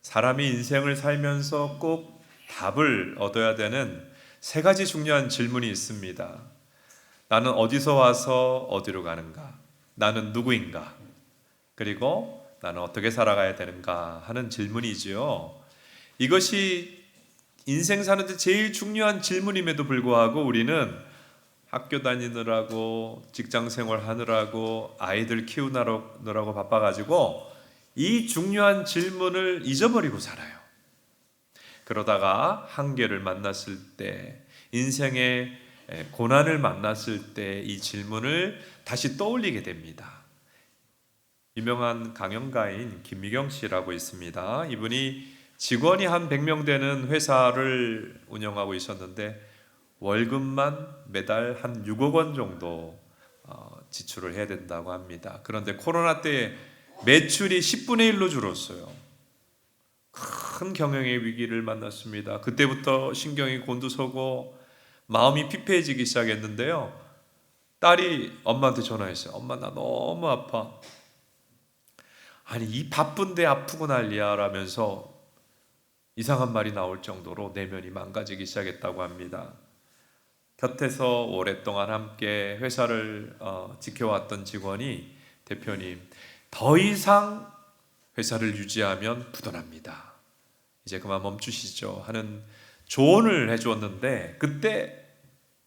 사람이 인생을 살면서 꼭 답을 얻어야 되는 세 가지 중요한 질문이 있습니다. 나는 어디서 와서 어디로 가는가? 나는 누구인가? 그리고 나는 어떻게 살아가야 되는가 하는 질문이지요. 이것이 인생 사는데 제일 중요한 질문임에도 불구하고 우리는 학교 다니느라고 직장 생활 하느라고 아이들 키우느라고 바빠가지고 이 중요한 질문을 잊어버리고 살아요. 그러다가 한계를 만났을 때, 인생의 고난을 만났을 때 이 질문을 다시 떠올리게 됩니다. 유명한 강연가인 김미경 씨라고 있습니다. 이분이 직원이 한 100명 되는 회사를 운영하고 있었는데 월급만 매달 한 6억 원 정도 지출을 해야 된다고 합니다. 그런데 코로나 때 매출이 10분의 1로 줄었어요. 큰 경영의 위기를 만났습니다. 그때부터 신경이 곤두서고 마음이 피폐해지기 시작했는데요. 딸이 엄마한테 전화했어요. 엄마, 나 너무 아파. 아니, 이 바쁜데 아프고 난리야 라면서 이상한 말이 나올 정도로 내면이 망가지기 시작했다고 합니다. 곁에서 오랫동안 함께 회사를 지켜왔던 직원이, 대표님, 더 이상 회사를 유지하면 부도납니다. 이제 그만 멈추시죠 하는 조언을 해주었는데, 그때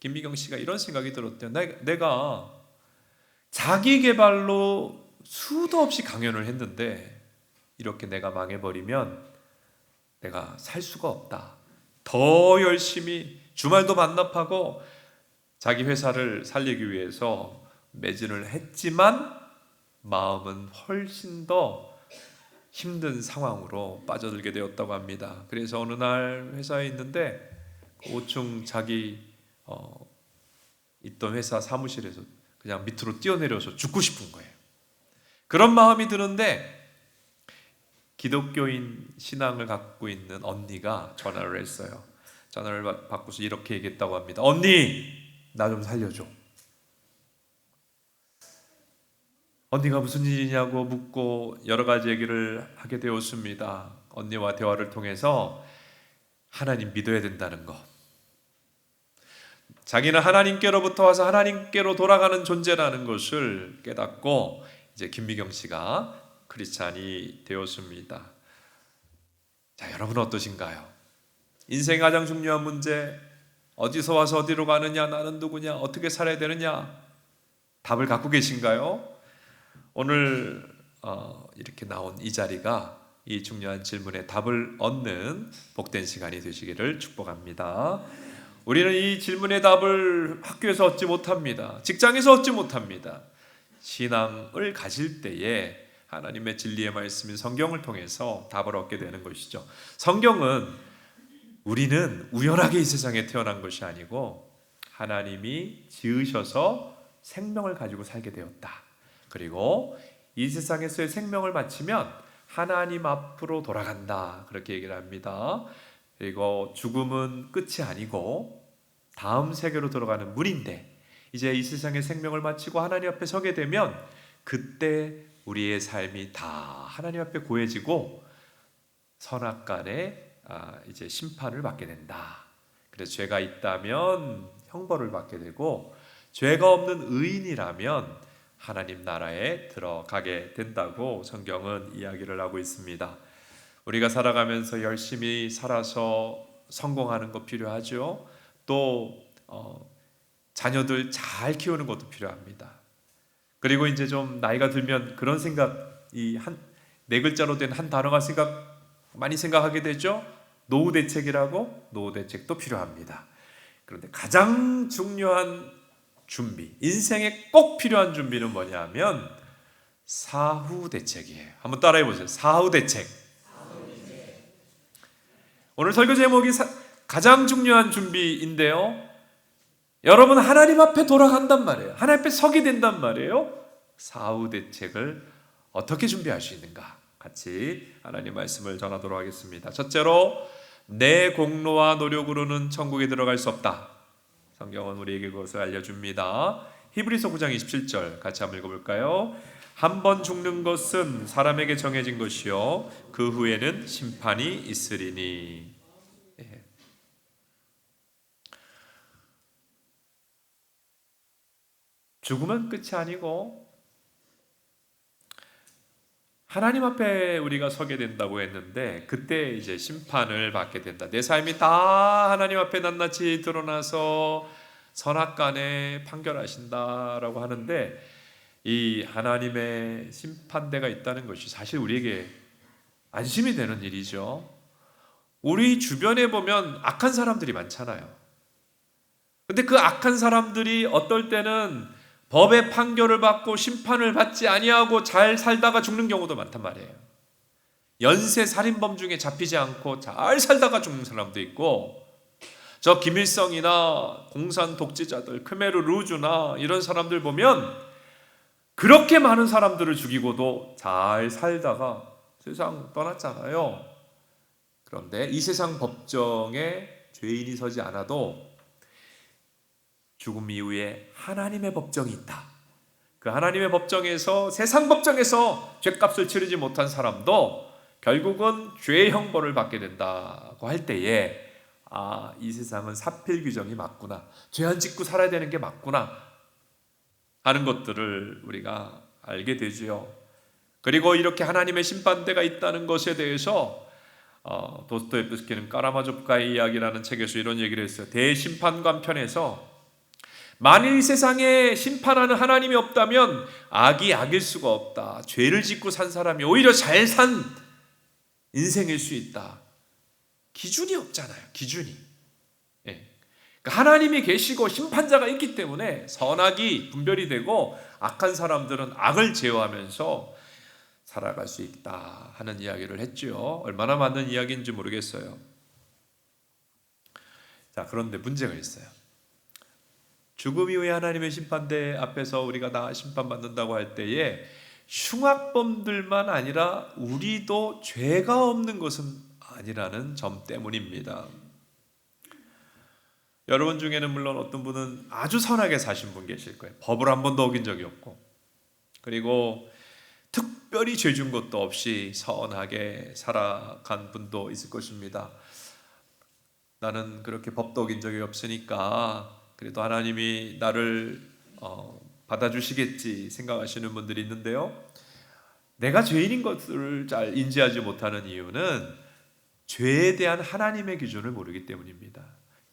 김미경 씨가 이런 생각이 들었대요. 내가 자기 개발로 수도 없이 강연을 했는데 이렇게 내가 망해버리면 내가 살 수가 없다. 더 열심히 주말도 반납하고 자기 회사를 살리기 위해서 매진을 했지만 마음은 훨씬 더 힘든 상황으로 빠져들게 되었다고 합니다. 그래서 어느 날 회사에 있는데 5층 자기 있던 회사 사무실에서 그냥 밑으로 뛰어내려서 죽고 싶은 거예요. 그런 마음이 드는데 기독교인 신앙을 갖고 있는 언니가 전화를 했어요. 전화를 받고서 이렇게 얘기했다고 합니다. 언니, 나 좀 살려줘. 언니가 무슨 일이냐고 묻고 여러 가지 얘기를 하게 되었습니다. 언니와 대화를 통해서 하나님 믿어야 된다는 거, 자기는 하나님께로부터 와서 하나님께로 돌아가는 존재라는 것을 깨닫고 이제 김미경 씨가 크리스찬이 되었습니다. 자, 여러분 어떠신가요? 인생의 가장 중요한 문제, 어디서 와서 어디로 가느냐, 나는 누구냐, 어떻게 살아야 되느냐, 답을 갖고 계신가요? 오늘 이렇게 나온 이 자리가 이 중요한 질문에 답을 얻는 복된 시간이 되시기를 축복합니다. 우리는 이 질문의 답을 학교에서 얻지 못합니다. 직장에서 얻지 못합니다. 신앙을 가질 때에 하나님의 진리의 말씀인 성경을 통해서 답을 얻게 되는 것이죠. 성경은 우리는 우연하게 이 세상에 태어난 것이 아니고 하나님이 지으셔서 생명을 가지고 살게 되었다. 그리고 이 세상에서의 생명을 마치면 하나님 앞으로 돌아간다. 그렇게 얘기를 합니다. 그리고 죽음은 끝이 아니고 다음 세계로 들어가는 문인데, 이제 이 세상의 생명을 마치고 하나님 앞에 서게 되면 그때 우리의 삶이 다 하나님 앞에 고해지고 선악간에 이제 심판을 받게 된다. 그래서 죄가 있다면 형벌을 받게 되고 죄가 없는 의인이라면 하나님 나라에 들어가게 된다고 성경은 이야기를 하고 있습니다. 우리가 살아가면서 열심히 살아서 성공하는 것 필요하죠. 또 자녀들 잘 키우는 것도 필요합니다. 그리고 이제 좀 나이가 들면 그런 생각, 이 네 글자로 된 한 단어가 많이 생각하게 되죠. 노후 대책이라고. 노후 대책도 필요합니다. 그런데 가장 중요한 준비, 인생에 꼭 필요한 준비는 뭐냐면 사후 대책이에요. 한번 따라해 보세요. 사후 대책. 오늘 설교 제목이 가장 중요한 준비인데요. 여러분, 하나님 앞에 돌아간단 말이에요. 하나님 앞에 서게 된단 말이에요. 사후 대책을 어떻게 준비할 수 있는가? 같이 하나님 말씀을 전하도록 하겠습니다. 첫째로, 내 공로와 노력으로는 천국에 들어갈 수 없다. 성경은 우리에게 그것을 알려줍니다. 히브리서 9장 27절 같이 한번 읽어볼까요? 한 번 죽는 것은 사람에게 정해진 것이요 그 후에는 심판이 있으리니. 예. 죽음은 끝이 아니고 하나님 앞에 우리가 서게 된다고 했는데 그때 이제 심판을 받게 된다. 내 삶이 다 하나님 앞에 낱낱이 드러나서 선악간에 판결하신다라고 하는데 이 하나님의 심판대가 있다는 것이 사실 우리에게 안심이 되는 일이죠. 우리 주변에 보면 악한 사람들이 많잖아요. 근데 그 악한 사람들이 어떨 때는 법의 판결을 받고 심판을 받지 아니하고 잘 살다가 죽는 경우도 많단 말이에요. 연쇄 살인범 중에 잡히지 않고 잘 살다가 죽는 사람도 있고, 저 김일성이나 공산 독재자들, 크메르 루즈나 이런 사람들 보면 그렇게 많은 사람들을 죽이고도 잘 살다가 세상 떠났잖아요. 그런데 이 세상 법정에 죄인이 서지 않아도 죽음 이후에 하나님의 법정이 있다. 그 하나님의 법정에서, 세상 법정에서 죄값을 치르지 못한 사람도 결국은 죄의 형벌을 받게 된다고 할 때에 이 세상은 사필 규정이 맞구나, 죄 안 짓고 살아야 되는 게 맞구나 하는 것들을 우리가 알게 되지요. 그리고 이렇게 하나님의 심판대가 있다는 것에 대해서 도스토옙스키는 까라마조프카의 이야기라는 책에서 이런 얘기를 했어요. 대심판관 편에서 만일 이 세상에 심판하는 하나님이 없다면 악이 악일 수가 없다. 죄를 짓고 산 사람이 오히려 잘 산 인생일 수 있다. 기준이 없잖아요. 기준이. 하나님이 계시고 심판자가 있기 때문에 선악이 분별이 되고 악한 사람들은 악을 제어하면서 살아갈 수 있다 하는 이야기를 했죠. 얼마나 맞는 이야기인지 모르겠어요. 자, 그런데 문제가 있어요. 죽음 이후에 하나님의 심판대 앞에서 우리가 다 심판받는다고 할 때에 흉악범들만 아니라 우리도 죄가 없는 것은 아니라는 점 때문입니다. 여러분 중에는 물론 어떤 분은 아주 선하게 사신 분 계실 거예요. 법을 한 번도 어긴 적이 없고, 그리고 특별히 죄 준 것도 없이 선하게 살아간 분도 있을 것입니다. 나는 그렇게 법도 어긴 적이 없으니까 그래도 하나님이 나를 받아주시겠지 생각하시는 분들이 있는데요, 내가 죄인인 것을 잘 인지하지 못하는 이유는 죄에 대한 하나님의 기준을 모르기 때문입니다.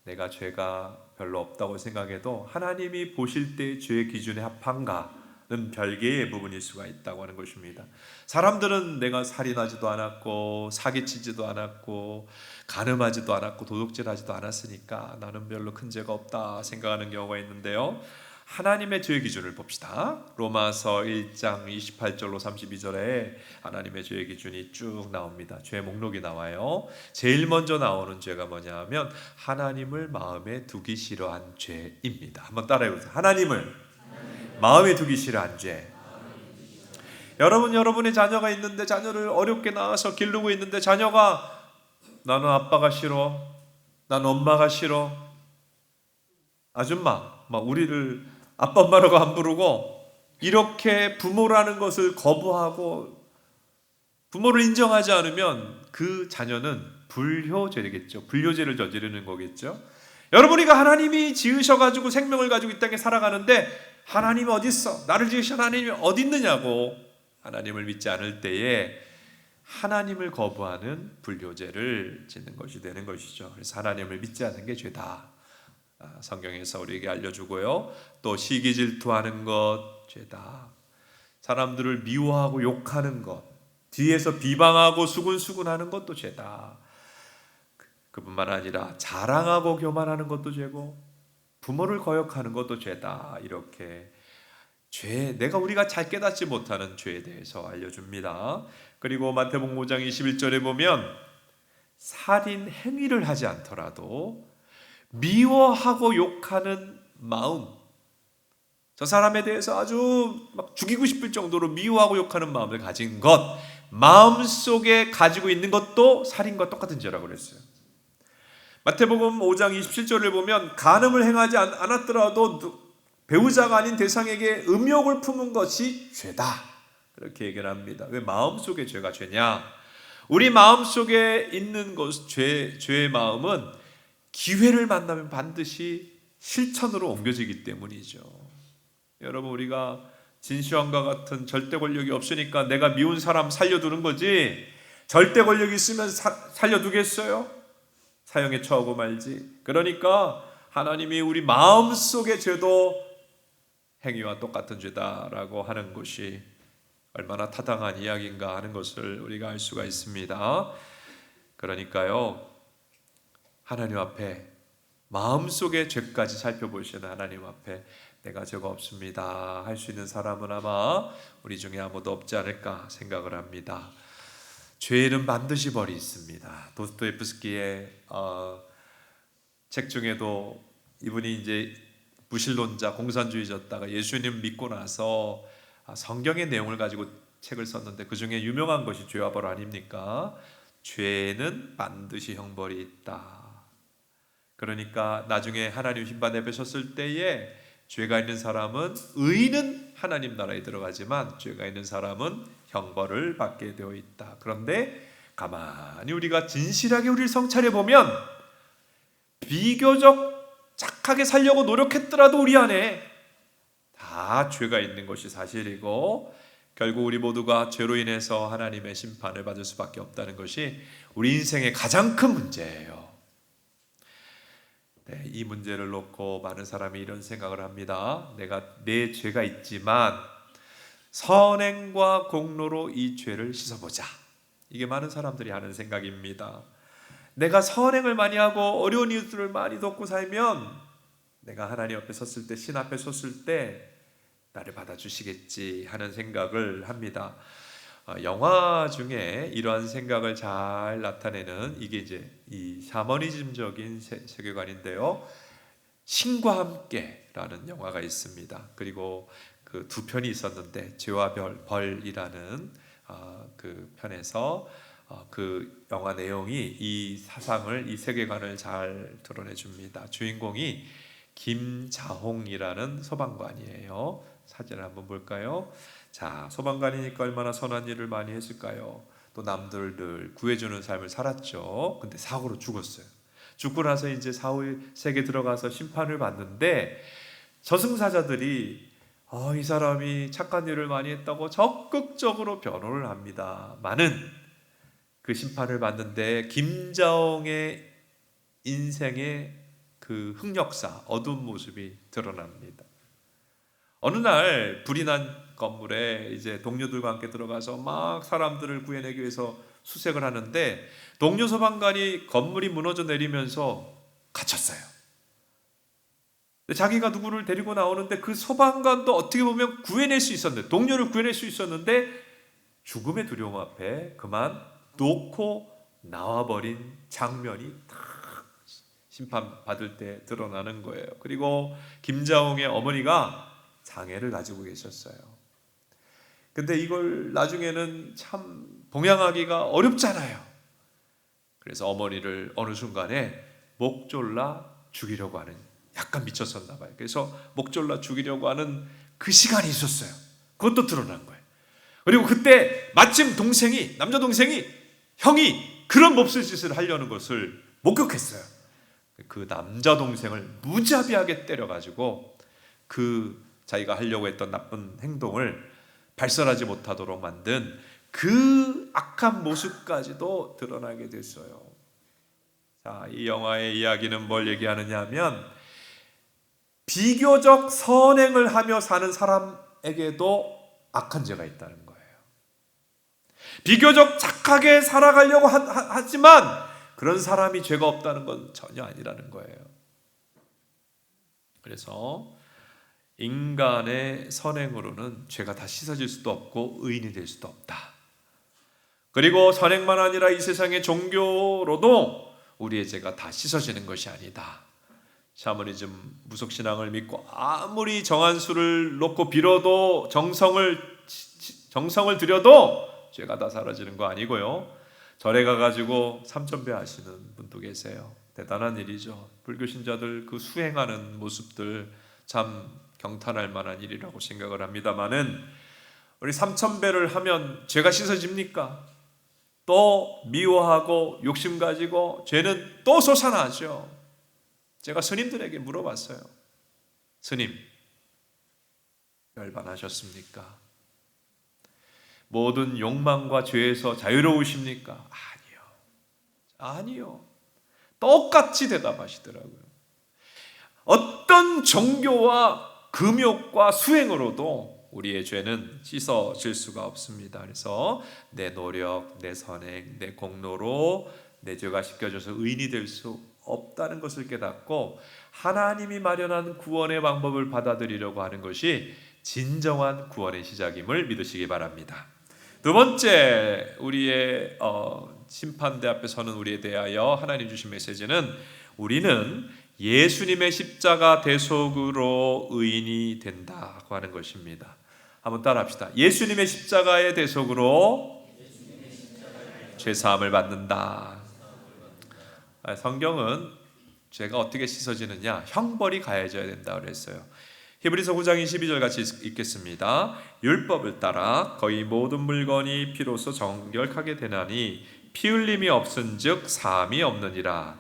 내가 죄가 별로 없다고 생각해도 하나님이 보실 때 죄의 기준에 합한가는 별개의 부분일 수가 있다고 하는 것입니다. 사람들은 내가 살인하지도 않았고 사기치지도 않았고 간음하지도 않았고 도둑질하지도 않았으니까 나는 별로 큰 죄가 없다 생각하는 경우가 있는데요, 하나님의 죄의 기준을 봅시다. 로마서 1장 28절로 32절에 하나님의 죄의 기준이 쭉 나옵니다. 죄 목록이 나와요. 제일 먼저 나오는 죄가 뭐냐 하면 하나님을 마음에 두기 싫어한 죄입니다. 한번 따라해보세요. 하나님을 마음에 두기 싫어한 죄. 여러분의 자녀가 있는데, 자녀를 어렵게 낳아서 기르고 있는데 자녀가 나는 아빠가 싫어, 나는 엄마가 싫어, 아줌마 막 우리를 아빠 엄마라고 안 부르고 이렇게 부모라는 것을 거부하고 부모를 인정하지 않으면 그 자녀는 불효죄겠죠. 불효죄를 저지르는 거겠죠. 여러분이가 하나님이 지으셔가지고 생명을 가지고 이 땅에 살아가는데 하나님이 어디 있어? 나를 지으신 하나님이 어디 있느냐고 하나님을 믿지 않을 때에 하나님을 거부하는 불효죄를 짓는 것이 되는 것이죠. 그래서 하나님을 믿지 않는 게 죄다. 성경에서 우리에게 알려주고요. 또 시기 질투하는 것 죄다. 사람들을 미워하고 욕하는 것, 뒤에서 비방하고 수군수군하는 것도 죄다. 그뿐만 아니라 자랑하고 교만하는 것도 죄고 부모를 거역하는 것도 죄다. 이렇게 우리가 잘 깨닫지 못하는 죄에 대해서 알려줍니다. 그리고 마태복음 5장 21절에 보면 살인 행위를 하지 않더라도 미워하고 욕하는 마음, 저 사람에 대해서 아주 막 죽이고 싶을 정도로 미워하고 욕하는 마음을 가진 것, 마음속에 가지고 있는 것도 살인과 똑같은 죄라고 그랬어요. 마태복음 5장 27절을 보면 간음을 행하지 않았더라도 배우자가 아닌 대상에게 음욕을 품은 것이 죄다. 그렇게 얘기를 합니다. 왜 마음속에 죄가 죄냐? 우리 마음속에 있는 것, 죄의 마음은 기회를 만나면 반드시 실천으로 옮겨지기 때문이죠. 여러분, 우리가 진시황과 같은 절대 권력이 없으니까 내가 미운 사람 살려두는 거지, 절대 권력이 있으면 살려두겠어요? 사형에 처하고 말지. 그러니까 하나님이 우리 마음속의 죄도 행위와 똑같은 죄다라고 하는 것이 얼마나 타당한 이야기인가 하는 것을 우리가 알 수가 있습니다. 그러니까요, 하나님 앞에 마음속의 죄까지 살펴보시는 하나님 앞에 내가 죄가 없습니다 할 수 있는 사람은 아마 우리 중에 아무도 없지 않을까 생각을 합니다. 죄는 반드시 벌이 있습니다. 도스토옙스키의 책 중에도 이분이 이제 무신론자, 공산주의자였다가 예수님 믿고 나서 성경의 내용을 가지고 책을 썼는데 그 중에 유명한 것이 죄와 벌 아닙니까? 죄는 반드시 형벌이 있다. 그러니까 나중에 하나님 심판 앞에 섰을 때에 죄가 있는 사람은, 의인은 하나님 나라에 들어가지만 죄가 있는 사람은 형벌을 받게 되어 있다. 그런데 가만히 우리가 진실하게 우리를 성찰해 보면 비교적 착하게 살려고 노력했더라도 우리 안에 다 죄가 있는 것이 사실이고, 결국 우리 모두가 죄로 인해서 하나님의 심판을 받을 수밖에 없다는 것이 우리 인생의 가장 큰 문제예요. 네, 이 문제를 놓고 많은 사람이 이런 생각을 합니다. 내 죄가 있지만 선행과 공로로 이 죄를 씻어보자. 이게 많은 사람들이 하는 생각입니다. 내가 선행을 많이 하고 어려운 이웃들을 많이 돕고 살면 내가 하나님 앞에 섰을 때, 신 앞에 섰을 때 나를 받아주시겠지 하는 생각을 합니다. 영화 중에 이러한 생각을 잘 나타내는, 이게 이제 이 샤머니즘적인 세계관인데요. 신과 함께라는 영화가 있습니다. 그리고 그 두 편이 있었는데 죄와 벌이라는 그 편에서 그 영화 내용이 이 사상을, 이 세계관을 잘 드러내 줍니다. 주인공이 김자홍이라는 소방관이에요. 사진을 한번 볼까요? 자, 소방관이니까 얼마나 선한 일을 많이 했을까요? 또 남들을 늘 구해주는 삶을 살았죠. 근데 사고로 죽었어요. 죽고 나서 이제 사후세계에 들어가서 심판을 받는데 저승사자들이 이 사람이 착한 일을 많이 했다고 적극적으로 변호를 합니다. 많은 그 심판을 받는데 김자홍의 인생의 그 흑역사, 어두운 모습이 드러납니다. 어느 날 불이 난 건물에 이제 동료들과 함께 들어가서 막 사람들을 구해내기 위해서 수색을 하는데 동료 소방관이 건물이 무너져 내리면서 갇혔어요. 자기가 누구를 데리고 나오는데 그 소방관도 어떻게 보면 구해낼 수 있었는데, 동료를 구해낼 수 있었는데 죽음의 두려움 앞에 그만 놓고 나와버린 장면이 딱 심판받을 때 드러나는 거예요. 그리고 김자홍의 어머니가 장애를 가지고 계셨어요. 근데 이걸 나중에는 참 봉양하기가 어렵잖아요. 그래서 어머니를 어느 순간에 목 졸라 죽이려고 하는, 약간 미쳤었나 봐요. 그래서 목 졸라 죽이려고 하는 그 시간이 있었어요. 그것도 드러난 거예요. 그리고 그때 마침 동생이, 남자 동생이, 형이 그런 몹쓸 짓을 하려는 것을 목격했어요. 그 남자 동생을 무자비하게 때려가지고 그 자기가 하려고 했던 나쁜 행동을 발설하지 못하도록 만든 그 악한 모습까지도 드러나게 됐어요. 자, 이 영화의 이야기는 뭘 얘기하느냐 하면 비교적 선행을 하며 사는 사람에게도 악한 죄가 있다는 거예요. 비교적 착하게 살아가려고 하지만 그런 사람이 죄가 없다는 건 전혀 아니라는 거예요. 그래서 인간의 선행으로는 죄가 다 씻어질 수도 없고 의인이 될 수도 없다. 그리고 선행만 아니라 이 세상의 종교로도 우리의 죄가 다 씻어지는 것이 아니다. 샤머니즘 무속신앙을 믿고 아무리 정한수를 놓고 빌어도 정성을 들여도 죄가 다 사라지는 거 아니고요. 절에 가가지고 삼천배 하시는 분도 계세요. 대단한 일이죠. 불교 신자들 그 수행하는 모습들 참 경탄할 만한 일이라고 생각을 합니다만은 우리 3,000배를 하면 죄가 씻어집니까? 또 미워하고 욕심 가지고 죄는 또 솟아나죠. 제가 스님들에게 물어봤어요. 스님, 열반하셨습니까? 모든 욕망과 죄에서 자유로우십니까? 아니요. 똑같이 대답하시더라고요. 어떤 종교와 금욕과 수행으로도 우리의 죄는 씻어질 수가 없습니다. 그래서 내 노력, 내 선행, 내 공로로 내 죄가 씻겨져서 의인이 될 수 없다는 것을 깨닫고 하나님이 마련한 구원의 방법을 받아들이려고 하는 것이 진정한 구원의 시작임을 믿으시기 바랍니다. 두 번째, 우리의 심판대 앞에 서는 우리에 대하여 하나님 주신 메시지는 우리는 예수님의 십자가 대속으로 의인이 된다고 하는 것입니다. 한번 따라합시다. 예수님의 십자가의 대속으로 죄사함을 받는다. 성경은 죄가 어떻게 씻어지느냐? 형벌이 가해져야 된다고 그랬어요. 히브리서 9장 22절 같이 읽겠습니다. 율법을 따라 거의 모든 물건이 피로써 정결하게 되나니 피 흘림이 없은즉 사함이 없느니라.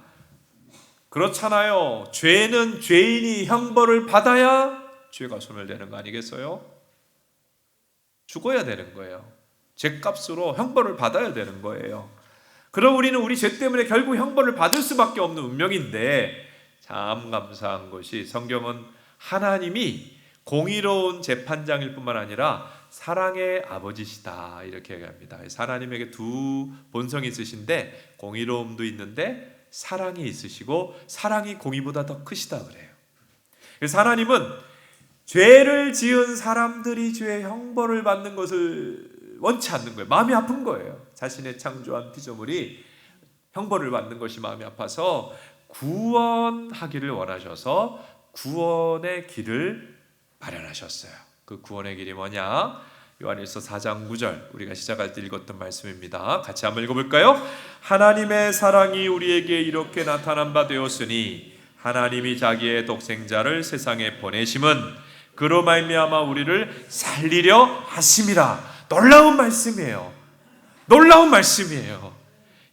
그렇잖아요. 죄는 죄인이 형벌을 받아야 죄가 소멸되는 거 아니겠어요? 죽어야 되는 거예요. 죄값으로 형벌을 받아야 되는 거예요. 그럼 우리는 우리 죄 때문에 결국 형벌을 받을 수밖에 없는 운명인데, 참 감사한 것이 성경은 하나님이 공의로운 재판장일 뿐만 아니라 사랑의 아버지시다 이렇게 얘기합니다. 하나님에게 두 본성이 있으신데 공의로움도 있는데 사랑이 있으시고 사랑이 공의보다 더 크시다 그래요. 그래서 하나님은 죄를 지은 사람들이 죄의 형벌을 받는 것을 원치 않는 거예요. 마음이 아픈 거예요. 자신의 창조한 피조물이 형벌을 받는 것이 마음이 아파서 구원하기를 원하셔서 구원의 길을 마련하셨어요. 그 구원의 길이 뭐냐? 요한일서 4장 9절 우리가 시작할 때 읽었던 말씀입니다. 같이 한번 읽어볼까요? 하나님의 사랑이 우리에게 이렇게 나타난 바 되었으니 하나님이 자기의 독생자를 세상에 보내심은 그로 말미암아 우리를 살리려 하심이라. 놀라운 말씀이에요. 놀라운 말씀이에요.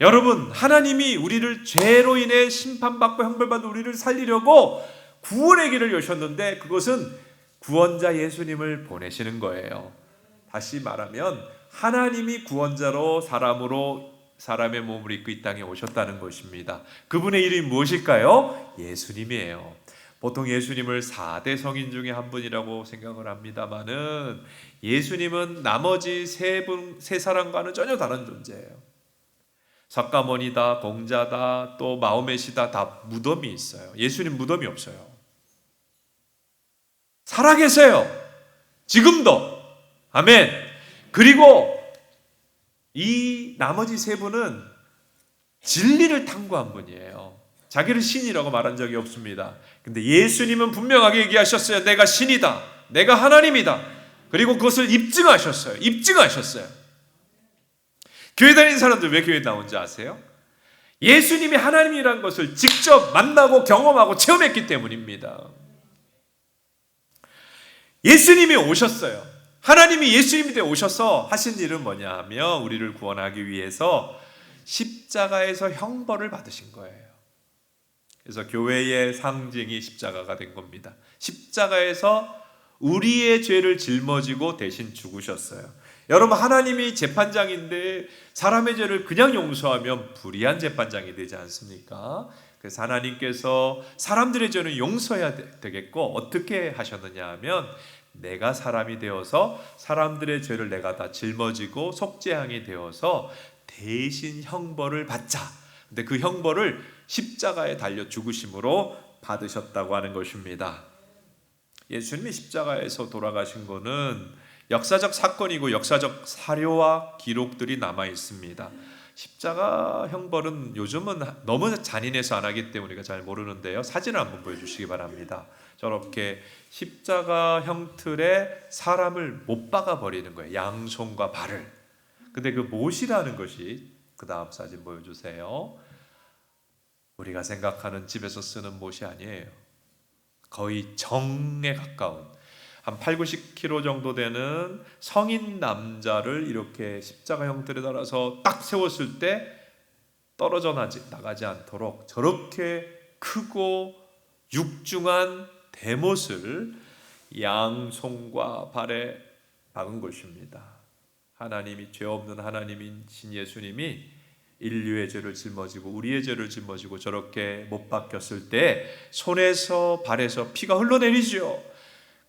여러분, 하나님이 우리를 죄로 인해 심판받고 형벌받는 우리를 살리려고 구원의 길을 여셨는데 그것은 구원자 예수님을 보내시는 거예요. 다시 말하면 하나님이 구원자로 사람의 몸을 입고 이 땅에 오셨다는 것입니다. 그분의 이름이 무엇일까요? 예수님이에요. 보통 예수님을 4대 성인 중에 한 분이라고 생각을 합니다만은 예수님은 나머지 세 사람과는 전혀 다른 존재예요. 석가모니다, 공자다, 또 마호메시다 다 무덤이 있어요. 예수님 무덤이 없어요. 살아계세요. 지금도. 아멘. 그리고 이 나머지 세 분은 진리를 탐구한 분이에요. 자기를 신이라고 말한 적이 없습니다. 근데 예수님은 분명하게 얘기하셨어요. 내가 신이다. 내가 하나님이다. 그리고 그것을 입증하셨어요. 교회 다니는 사람들 왜 교회에 나온지 아세요? 예수님이 하나님이라는 것을 직접 만나고 경험하고 체험했기 때문입니다. 예수님이 오셨어요. 하나님이 예수님이 되어 오셔서 하신 일은 뭐냐 하면 우리를 구원하기 위해서 십자가에서 형벌을 받으신 거예요. 그래서 교회의 상징이 십자가가 된 겁니다. 십자가에서 우리의 죄를 짊어지고 대신 죽으셨어요. 여러분, 하나님이 재판장인데 사람의 죄를 그냥 용서하면 불의한 재판장이 되지 않습니까? 그래서 하나님께서 사람들의 죄는 용서해야 되겠고 어떻게 하셨느냐 하면 내가 사람이 되어서 사람들의 죄를 내가 다 짊어지고 속죄양이 되어서 대신 형벌을 받자. 근데 그 형벌을 십자가에 달려 죽으심으로 받으셨다고 하는 것입니다. 예수님이 십자가에서 돌아가신 것은 역사적 사건이고 역사적 사료와 기록들이 남아 있습니다. 십자가 형벌은 요즘은 너무 잔인해서 안 하기 때문에 우리가 잘 모르는데요. 사진을 한번 보여주시기 바랍니다. 저렇게 십자가 형틀에 사람을 못 박아 버리는 거예요. 양손과 발을. 근데 그 못이라는 것이 그 다음 사진 보여주세요. 우리가 생각하는 집에서 쓰는 못이 아니에요. 거의 정에 가까운 한 8, 90kg 정도 되는 성인 남자를 이렇게 십자가 형태로 달아서 딱 세웠을 때 떨어져 나가지 않도록 저렇게 크고 육중한 대못을 양손과 발에 박은 것입니다. 하나님이, 죄 없는 하나님인 신 예수님이 인류의 죄를 짊어지고 우리의 죄를 짊어지고 저렇게 못 박혔을 때 손에서 발에서 피가 흘러내리죠.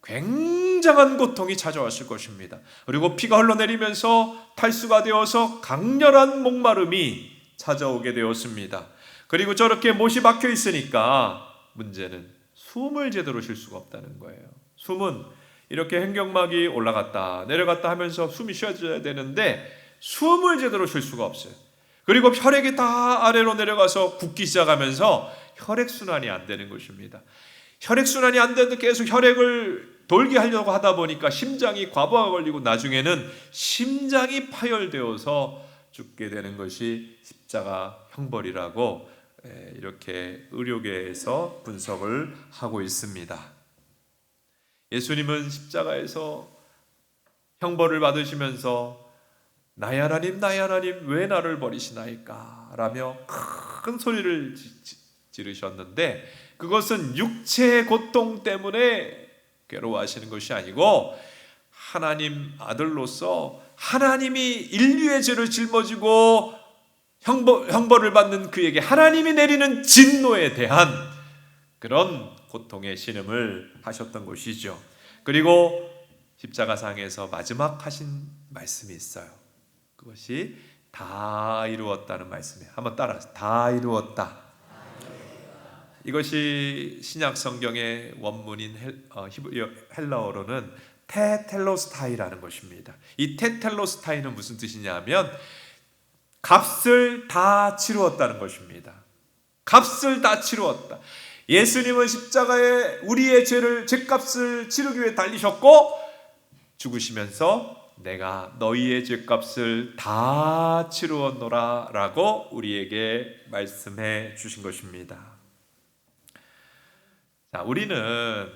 굉장한 고통이 찾아왔을 것입니다. 그리고 피가 흘러내리면서 탈수가 되어서 강렬한 목마름이 찾아오게 되었습니다. 그리고 저렇게 못이 박혀 있으니까 문제는 숨을 제대로 쉴 수가 없다는 거예요. 숨은 이렇게 횡격막이 올라갔다 내려갔다 하면서 숨이 쉬어져야 되는데 숨을 제대로 쉴 수가 없어요. 그리고 혈액이 다 아래로 내려가서 붓기 시작하면서 혈액순환이 안 되는 것입니다. 혈액순환이 안 되는데 계속 혈액을 돌게 하려고 하다 보니까 심장이 과부하가 걸리고 나중에는 심장이 파열되어서 죽게 되는 것이 십자가 형벌이라고 이렇게 의료계에서 분석을 하고 있습니다. 예수님은 십자가에서 형벌을 받으시면서 나의 하나님, 나의 하나님, 왜 나를 버리시나이까? 라며 큰 소리를 지르셨는데 그것은 육체의 고통 때문에 괴로워하시는 것이 아니고 하나님 아들로서 하나님이 인류의 죄를 짊어지고 형벌을 받는 그에게 하나님이 내리는 진노에 대한 그런 고통의 신음을 하셨던 것이죠. 그리고 십자가상에서 마지막 하신 말씀이 있어요. 그것이 다 이루었다는 말씀이에요. 한번 따라서 다 이루었다. 이것이 신약 성경의 원문인 헬라어로는 테텔로스타이라는 것입니다. 이 테텔로스타이는 무슨 뜻이냐면 값을 다 치루었다는 것입니다. 값을 다 치루었다. 예수님은 십자가에 우리의 죄값을 치르기 위해 달리셨고 죽으시면서 내가 너희의 죄값을 다 치루었노라 라고 우리에게 말씀해 주신 것입니다. 자, 우리는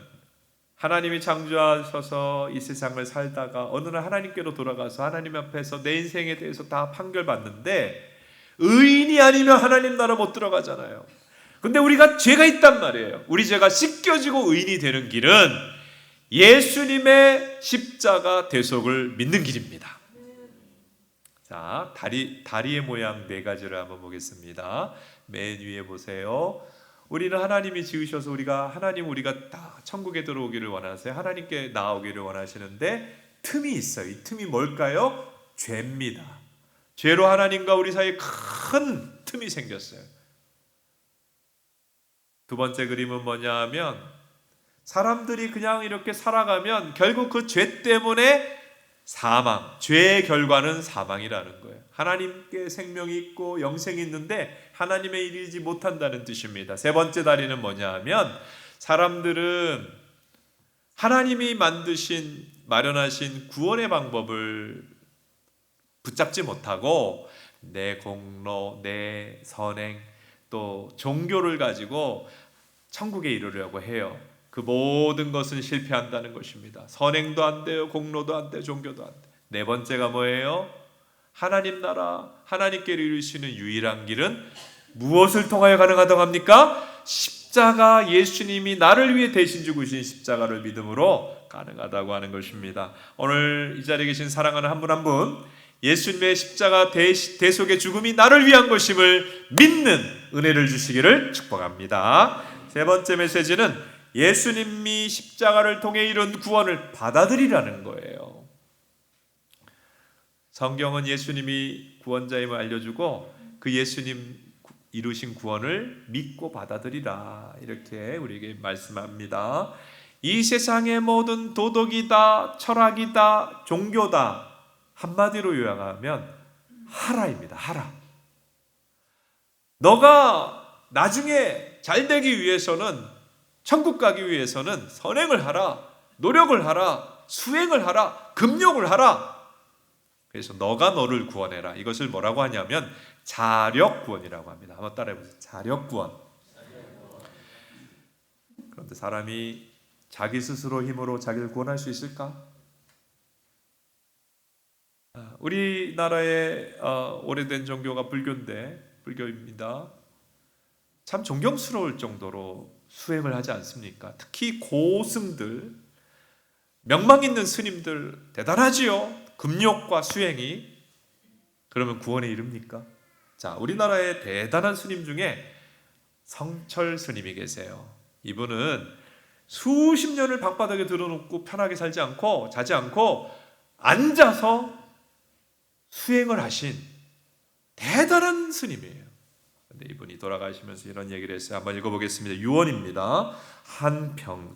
하나님이 창조하셔서 이 세상을 살다가 어느 날 하나님께로 돌아가서 하나님 앞에서 내 인생에 대해서 다 판결받는데 의인이 아니면 하나님 나라 못 들어가잖아요. 근데 우리가 죄가 있단 말이에요. 우리 죄가 씻겨지고 의인이 되는 길은 예수님의 십자가 대속을 믿는 길입니다. 자, 다리의 모양 네 가지를 한번 보겠습니다. 맨 위에 보세요. 우리는 하나님이 지으셔서 우리가 다 천국에 들어오기를 원하세요. 하나님께 나아오기를 원하시는데 틈이 있어요. 이 틈이 뭘까요? 죄입니다. 죄로 하나님과 우리 사이에 큰 틈이 생겼어요. 두 번째 그림은 뭐냐 하면 사람들이 그냥 이렇게 살아가면 결국 그 죄 때문에 죄의 결과는 사망이라는 거예요. 하나님께 생명이 있고 영생이 있는데 하나님의 이르지 못한다는 뜻입니다. 세 번째 다리는 뭐냐 하면 사람들은 하나님이 마련하신 구원의 방법을 붙잡지 못하고 내 공로, 내 선행, 또 종교를 가지고 천국에 이르려고 해요. 그 모든 것은 실패한다는 것입니다. 선행도 안 돼요. 공로도 안 돼요. 종교도 안 돼요. 네 번째가 뭐예요? 하나님 나라, 하나님께 이르시는 유일한 길은 무엇을 통하여 가능하다고 합니까? 십자가, 예수님이 나를 위해 대신 죽으신 십자가를 믿음으로 가능하다고 하는 것입니다. 오늘 이 자리에 계신 사랑하는 한 분 한 분, 예수님의 십자가 대속의 죽음이 나를 위한 것임을 믿는 은혜를 주시기를 축복합니다. 세 번째 메시지는 예수님이 십자가를 통해 이룬 구원을 받아들이라는 거예요. 성경은 예수님이 구원자임을 알려주고 그 예수님 이루신 구원을 믿고 받아들이라 이렇게 우리에게 말씀합니다. 이 세상의 모든 도덕이다, 철학이다, 종교다 한마디로 요약하면 하라입니다. 하라. 너가 나중에 잘 되기 위해서는, 천국 가기 위해서는 선행을 하라, 노력을 하라, 수행을 하라, 금욕을 하라. 그래서 너가 너를 구원해라. 이것을 뭐라고 하냐면 자력구원이라고 합니다. 한번 따라해보세요. 자력구원. 그런데 사람이 자기 스스로 힘으로 자기를 구원할 수 있을까? 우리나라의 오래된 종교가 불교입니다. 참 존경스러울 정도로 수행을 하지 않습니까? 특히 고승들, 명망 있는 스님들 대단하지요. 금욕과 수행이. 그러면 구원에 이릅니까? 자, 우리나라의 대단한 스님 중에 성철 스님이 계세요. 이분은 수십 년을 방바닥에 들어놓고 편하게 살지 않고 자지 않고 앉아서 수행을 하신 대단한 스님이에요. 근데 이분이 돌아가시면서 이런 얘기를 했어요. 한번 읽어보겠습니다. 유언입니다.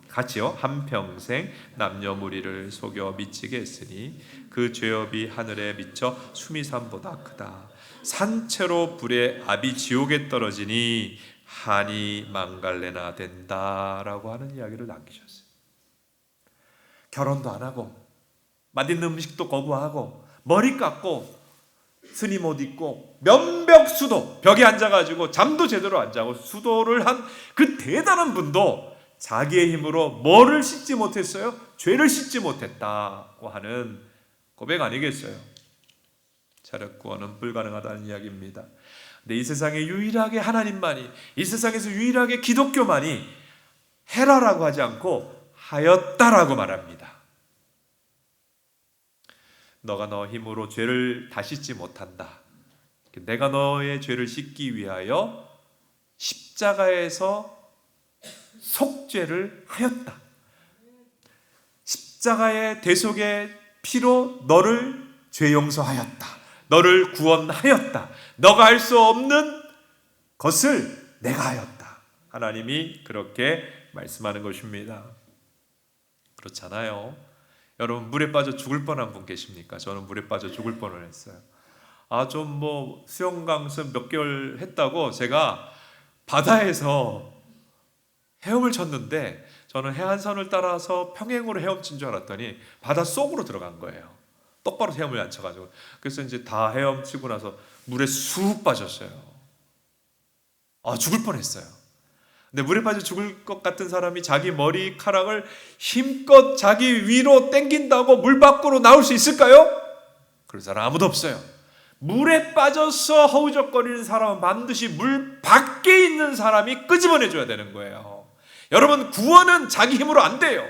같이요. 한평생 남녀무리를 속여 미치게 했으니 그 죄업이 하늘에 미쳐 수미산보다 크다. 산채로 불에 압이 지옥에 떨어지니 한이 망갈래나 된다라고 하는 이야기를 남기셨어요. 결혼도 안 하고 맛있는 음식도 거부하고 머리 깎고 스님 옷 입고 면벽수도 벽에 앉아가지고 잠도 제대로 안 자고 수도를 한 그 대단한 분도 자기의 힘으로 뭐를 씻지 못했어요? 죄를 씻지 못했다고 하는 고백 아니겠어요? 자력 구원은 불가능하다는 이야기입니다. 근데 이 세상에 유일하게 하나님만이, 이 세상에서 유일하게 기독교만이 해라라고 하지 않고 하였다라고 말합니다. 너가 너 힘으로 죄를 다 씻지 못한다. 내가 너의 죄를 씻기 위하여 십자가에서 속죄를 하였다. 십자가의 대속의 피로 너를 죄 용서하였다. 너를 구원하였다. 너가 할 수 없는 것을 내가 하였다. 하나님이 그렇게 말씀하는 것입니다. 그렇잖아요. 여러분, 물에 빠져 죽을 뻔한 분 계십니까? 저는 물에 빠져 죽을 뻔을 했어요. 좀 수영 강습 몇 개월 했다고 제가 바다에서 헤엄을 쳤는데 저는 해안선을 따라서 평행으로 헤엄친 줄 알았더니 바다 속으로 들어간 거예요. 똑바로 헤엄을 안 쳐가지고. 그래서 이제 다 헤엄치고 나서 물에 쑥 빠졌어요. 죽을 뻔했어요. 근데 물에 빠져 죽을 것 같은 사람이 자기 머리카락을 힘껏 자기 위로 당긴다고 물 밖으로 나올 수 있을까요? 그런 사람 아무도 없어요. 물에 빠져서 허우적거리는 사람은 반드시 물 밖에 있는 사람이 끄집어내줘야 되는 거예요. 여러분, 구원은 자기 힘으로 안 돼요.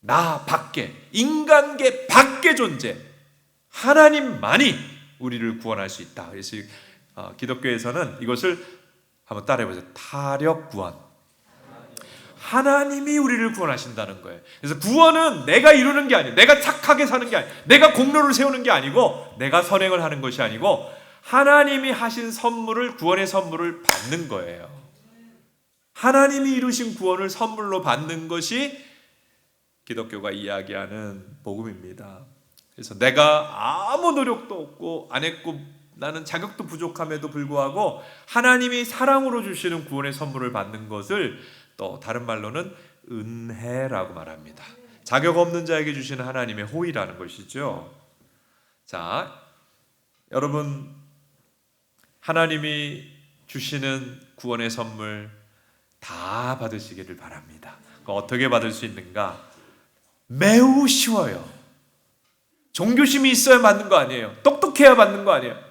나 밖에, 인간계 밖의 존재, 하나님만이 우리를 구원할 수 있다. 그래서 기독교에서는 이것을 한번 따라해보세요. 타력 구원. 하나님이 우리를 구원하신다는 거예요. 그래서 구원은 내가 이루는 게 아니에요. 내가 착하게 사는 게 아니에요. 내가 공로를 세우는 게 아니고 내가 선행을 하는 것이 아니고 하나님이 하신 선물을, 구원의 선물을 받는 거예요. 하나님이 이루신 구원을 선물로 받는 것이 기독교가 이야기하는 복음입니다. 그래서 내가 아무 노력도 없고 안 했고 나는 자격도 부족함에도 불구하고 하나님이 사랑으로 주시는 구원의 선물을 받는 것을 또 다른 말로는 은혜라고 말합니다. 자격 없는 자에게 주시는 하나님의 호의라는 것이죠. 자, 여러분, 하나님이 주시는 구원의 선물 다 받으시기를 바랍니다. 어떻게 받을 수 있는가? 매우 쉬워요. 종교심이 있어야 받는 거 아니에요. 똑똑해야 받는 거 아니에요.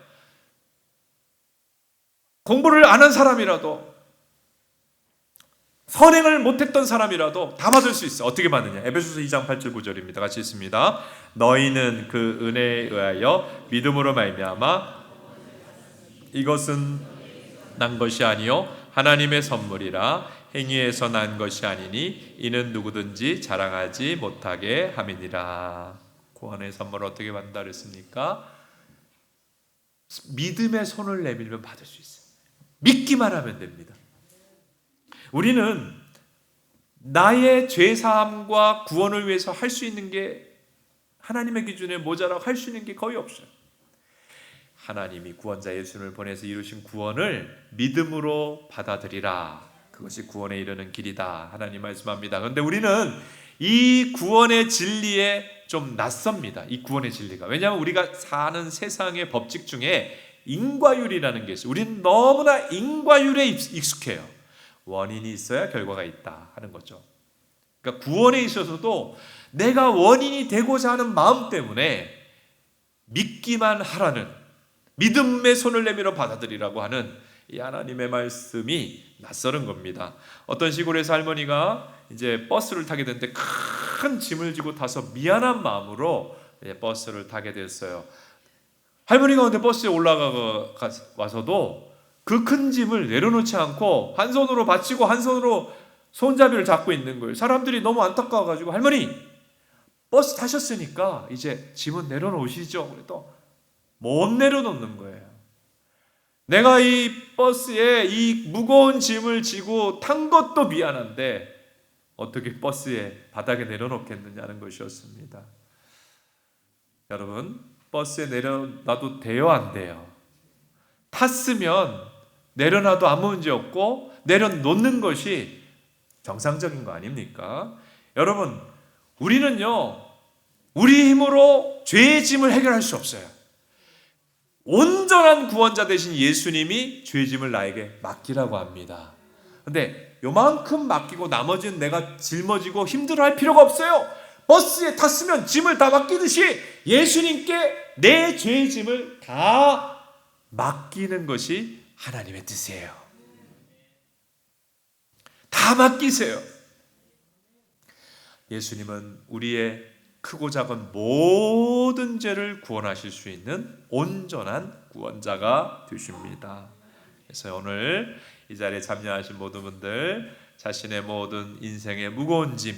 공부를 안 한 사람이라도, 선행을 못했던 사람이라도 다 받을 수 있어. 어떻게 받느냐? 에베소서 2장 8절 9절입니다. 같이 읽습니다. 너희는 그 은혜에 의하여 믿음으로 말미암아 이것은 난 것이 아니요 하나님의 선물이라 행위에서 난 것이 아니니 이는 누구든지 자랑하지 못하게 함이니라. 구원의 선물을 어떻게 받는다 그랬습니까? 믿음의 손을 내밀면 받을 수 있어요. 믿기만 하면 됩니다. 우리는 나의 죄사함과 구원을 위해서 할 수 있는 게, 하나님의 기준에 모자라고 할 수 있는 게 거의 없어요. 하나님이 구원자 예수님을 보내서 이루신 구원을 믿음으로 받아들이라. 그것이 구원에 이르는 길이다. 하나님 말씀합니다. 그런데 우리는 이 구원의 진리에 좀 낯섭니다. 이 구원의 진리가. 왜냐하면 우리가 사는 세상의 법칙 중에 인과율이라는 게 있어요. 우리는 너무나 인과율에 익숙해요. 원인이 있어야 결과가 있다 하는 거죠. 그러니까 구원에 있어서도 내가 원인이 되고자 하는 마음 때문에 믿기만 하라는, 믿음의 손을 내밀어 받아들이라고 하는 이 하나님의 말씀이 낯설은 겁니다. 어떤 시골에서 할머니가 이제 버스를 타게 됐는데 큰 짐을 지고 타서 미안한 마음으로 버스를 타게 됐어요. 할머니가 근데 버스에 와서도 그 큰 짐을 내려놓지 않고 한 손으로 받치고 한 손으로 손잡이를 잡고 있는 거예요. 사람들이 너무 안타까워가지고, 할머니 버스 타셨으니까 이제 짐은 내려놓으시죠. 그래도 못 내려놓는 거예요. 내가 이 버스에 이 무거운 짐을 지고 탄 것도 미안한데 어떻게 버스에 바닥에 내려놓겠느냐는 것이었습니다. 여러분, 버스에 내려놔도 돼요, 안 돼요? 탔으면 내려놔도 아무 문제 없고 내려놓는 것이 정상적인 거 아닙니까? 여러분, 우리는요, 우리 힘으로 죄의 짐을 해결할 수 없어요. 온전한 구원자 되신 예수님이 죄의 짐을 나에게 맡기라고 합니다. 근데 요만큼 맡기고 나머지는 내가 짊어지고 힘들어할 필요가 없어요. 버스에 탔으면 짐을 다 맡기듯이 예수님께 내 죄의 짐을 다 맡기는 것이 하나님의 뜻이에요. 다 맡기세요. 예수님은 우리의 크고 작은 모든 죄를 구원하실 수 있는 온전한 구원자가 되십니다. 그래서 오늘 이 자리에 참여하신 모든 분들, 자신의 모든 인생의 무거운 짐,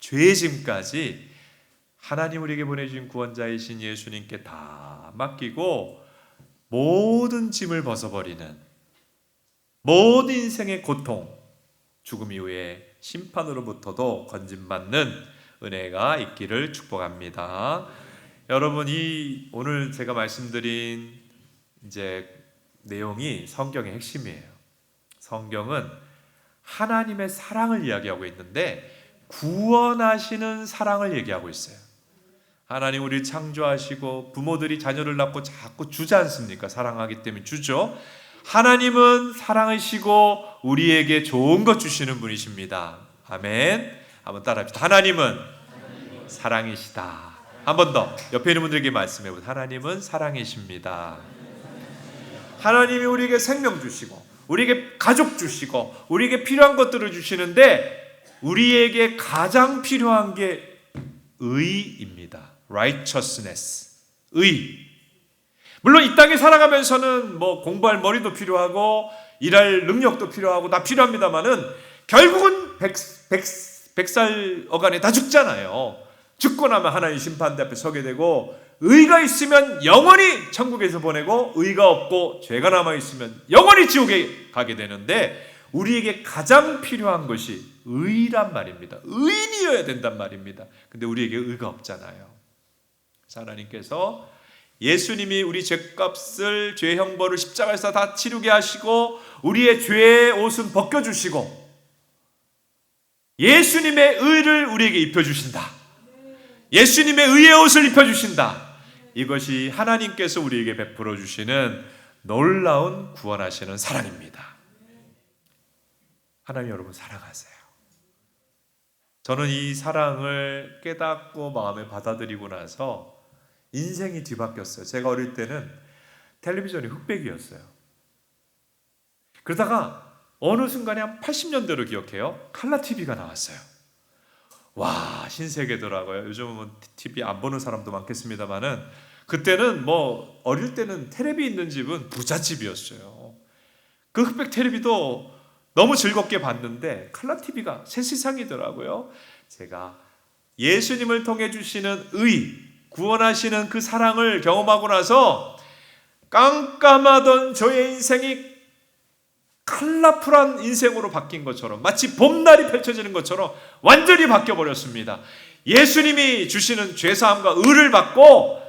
죄의 짐까지 하나님 우리에게 보내주신 구원자이신 예수님께 다 맡기고 모든 짐을 벗어버리는, 모든 인생의 고통, 죽음 이후에 심판으로부터도 건진받는 은혜가 있기를 축복합니다. 여러분이 오늘 제가 말씀드린 이제 내용이 성경의 핵심이에요. 성경은 하나님의 사랑을 이야기하고 있는데 구원하시는 사랑을 얘기하고 있어요. 하나님 우리를 창조하시고 부모들이 자녀를 낳고 자꾸 주지 않습니까? 사랑하기 때문에 주죠. 하나님은 사랑이시고 우리에게 좋은 것 주시는 분이십니다. 아멘. 한번 따라합시다. 하나님은 사랑이시다. 한 번 더 옆에 있는 분들에게 말씀해보세요. 하나님은 사랑이십니다. 하나님이 우리에게 생명 주시고 우리에게 가족 주시고 우리에게 필요한 것들을 주시는데 우리에게 가장 필요한 게 의입니다. righteousness, 의. 물론 이 땅에 살아가면서는 뭐 공부할 머리도 필요하고 일할 능력도 필요하고 다 필요합니다만은 결국은 100살 어간에 다 죽잖아요. 죽고 나면 하나님 심판대 앞에 서게 되고 의가 있으면 영원히 천국에서 보내고 의가 없고 죄가 남아있으면 영원히 지옥에 가게 되는데 우리에게 가장 필요한 것이 의란 말입니다. 의인이어야 된단 말입니다. 근데 우리에게 의가 없잖아요. 하나님께서 예수님이 우리 죄값을, 죄 형벌을 십자가에서 다 치르게 하시고 우리의 죄의 옷은 벗겨주시고 예수님의 의를 우리에게 입혀주신다. 예수님의 의의 옷을 입혀주신다. 이것이 하나님께서 우리에게 베풀어 주시는 놀라운 구원하시는 사랑입니다. 하나님 여러분 사랑하세요. 저는 이 사랑을 깨닫고 마음에 받아들이고 나서 인생이 뒤바뀌었어요. 제가 어릴 때는 텔레비전이 흑백이었어요. 그러다가 어느 순간에 한 80년대로 기억해요. 칼라 TV가 나왔어요. 와, 신세계더라고요. 요즘은 TV 안 보는 사람도 많겠습니다만은 그때는 뭐 어릴 때는 텔레비 있는 집은 부잣집이었어요. 그 흑백 텔레비도 너무 즐겁게 봤는데 칼라 TV가 새 세상이더라고요. 제가 예수님을 통해 주시는 의, 구원하시는 그 사랑을 경험하고 나서 깜깜하던 저의 인생이 컬러풀한 인생으로 바뀐 것처럼 마치 봄날이 펼쳐지는 것처럼 완전히 바뀌어버렸습니다. 예수님이 주시는 죄사함과 의를 받고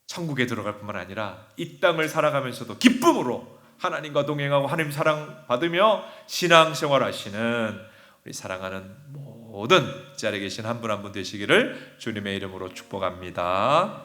천국에 들어갈 뿐만 아니라 이 땅을 살아가면서도 기쁨으로 하나님과 동행하고 하나님 사랑 받으며 신앙생활 하시는 우리 사랑하는 모든 이 자리에 계신 한 분 한 분 되시기를 주님의 이름으로 축복합니다.